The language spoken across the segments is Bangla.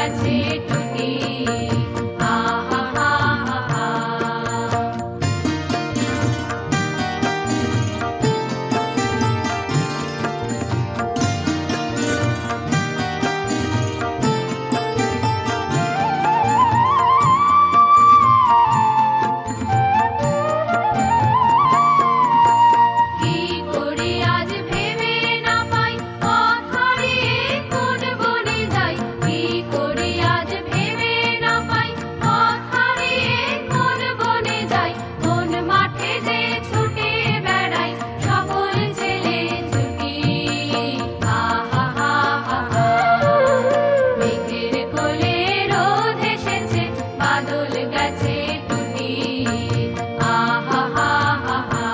গেছে টুটি। আহা হা হা হা। কি করি আজ ভেবে না পাই, পথ হারিয়ে কোন বনে যাই। কি করি আজ ভেবে না পাই, পথ হারিয়ে কোন বনে যাই। কোন মাঠে যে ছুটে বেড়াই, সকল ছেলে ছুটি। আহা হা হা হা। মেঘের কোলে রোদ এসেছে, বাদল গেছে টুটি। আহা হা হা হা।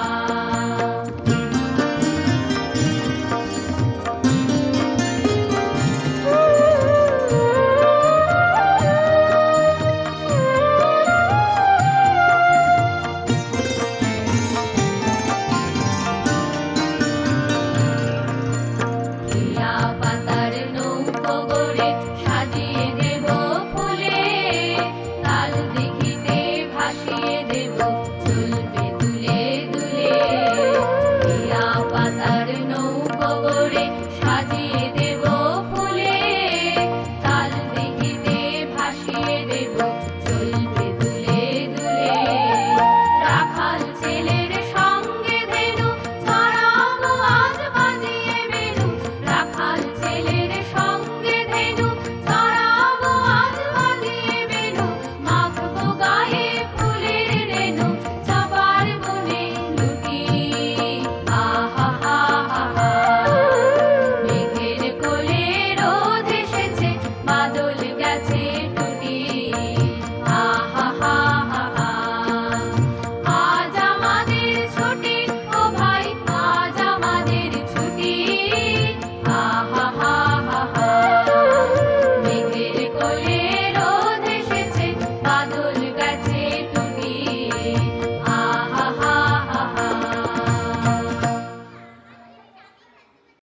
টিয়া পাতার নৌকো গড়ে সাজিয়ে